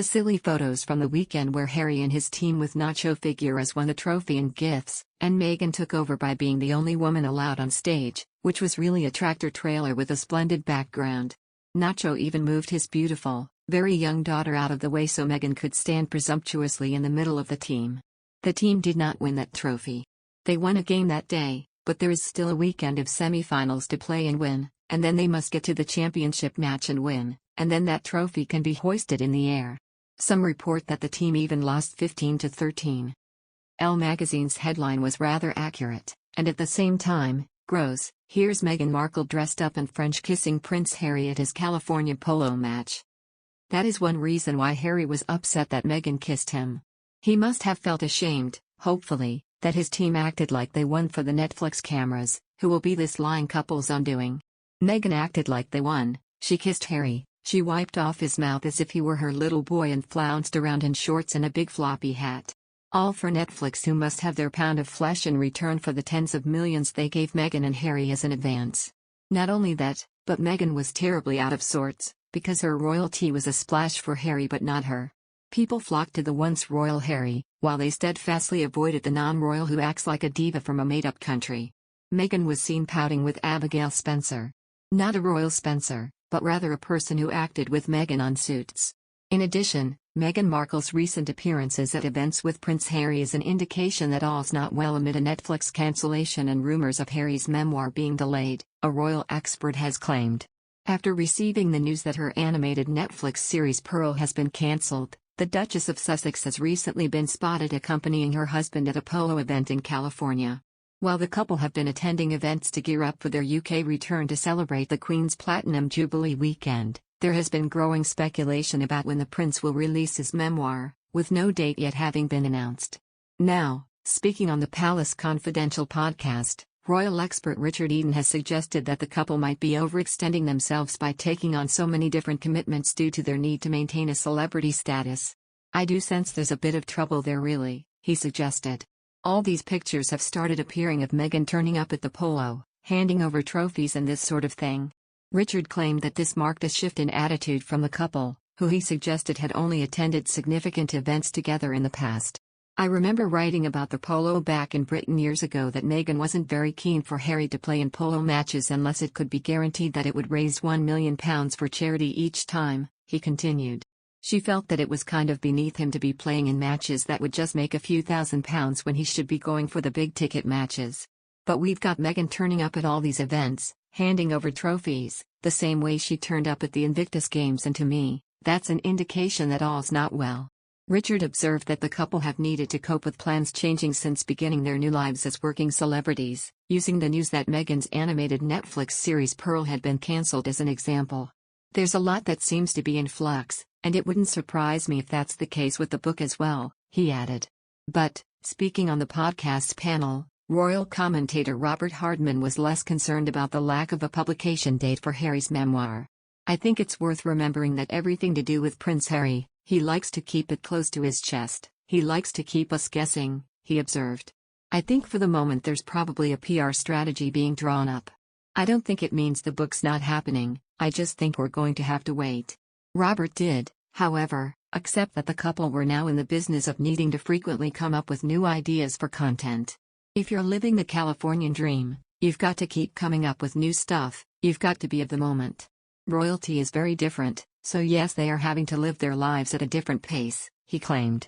The silly photos from the weekend where Harry and his team with Nacho Figueras won the trophy and gifts, and Meghan took over by being the only woman allowed on stage, which was really a tractor trailer with a splendid background. Nacho even moved his beautiful, very young daughter out of the way so Meghan could stand presumptuously in the middle of the team. The team did not win that trophy. They won a game that day, but there is still a weekend of semi-finals to play and win, and then they must get to the championship match and win, and then that trophy can be hoisted in the air. Some report that the team even lost 15-13. Elle magazine's headline was rather accurate, and at the same time, gross. Here's Meghan Markle dressed up and French kissing Prince Harry at his California polo match. That is one reason why Harry was upset that Meghan kissed him. He must have felt ashamed, hopefully, that his team acted like they won for the Netflix cameras, who will be this lying couple's undoing. Meghan acted like they won. She kissed Harry, she wiped off his mouth as if he were her little boy and flounced around in shorts and a big floppy hat. All for Netflix, who must have their pound of flesh in return for the tens of millions they gave Meghan and Harry as an advance. Not only that, but Meghan was terribly out of sorts, because her royalty was a splash for Harry but not her. People flocked to the once royal Harry, while they steadfastly avoided the non-royal who acts like a diva from a made-up country. Meghan was seen pouting with Abigail Spencer. Not a royal Spencer, but rather a person who acted with Meghan on Suits. In addition, Meghan Markle's recent appearances at events with Prince Harry is an indication that all's not well amid a Netflix cancellation and rumors of Harry's memoir being delayed, a royal expert has claimed. After receiving the news that her animated Netflix series Pearl has been cancelled, the Duchess of Sussex has recently been spotted accompanying her husband at a polo event in California. While the couple have been attending events to gear up for their UK return to celebrate the Queen's Platinum Jubilee weekend, there has been growing speculation about when the prince will release his memoir, with no date yet having been announced. Now, speaking on the Palace Confidential podcast, royal expert Richard Eden has suggested that the couple might be overextending themselves by taking on so many different commitments due to their need to maintain a celebrity status. I do sense there's a bit of trouble there really, he suggested. All these pictures have started appearing of Meghan turning up at the polo, handing over trophies and this sort of thing. Richard claimed that this marked a shift in attitude from the couple, who he suggested had only attended significant events together in the past. I remember writing about the polo back in Britain years ago that Meghan wasn't very keen for Harry to play in polo matches unless it could be guaranteed that it would raise £1 million for charity each time, he continued. She felt that it was kind of beneath him to be playing in matches that would just make a few £1,000s when he should be going for the big-ticket matches. But we've got Meghan turning up at all these events, handing over trophies, the same way she turned up at the Invictus Games, and to me, that's an indication that all's not well. Richard observed that the couple have needed to cope with plans changing since beginning their new lives as working celebrities, using the news that Meghan's animated Netflix series Pearl had been cancelled as an example. There's a lot that seems to be in flux, and it wouldn't surprise me if that's the case with the book as well, he added. But, speaking on the podcast's panel, royal commentator Robert Hardman was less concerned about the lack of a publication date for Harry's memoir. I think it's worth remembering that everything to do with Prince Harry, he likes to keep it close to his chest, he likes to keep us guessing, he observed. I think for the moment there's probably a PR strategy being drawn up. I don't think it means the book's not happening, I just think we're going to have to wait. Robert did, however, accept that the couple were now in the business of needing to frequently come up with new ideas for content. If you're living the Californian dream, you've got to keep coming up with new stuff, you've got to be of the moment. Royalty is very different, so yes, they are having to live their lives at a different pace, he claimed.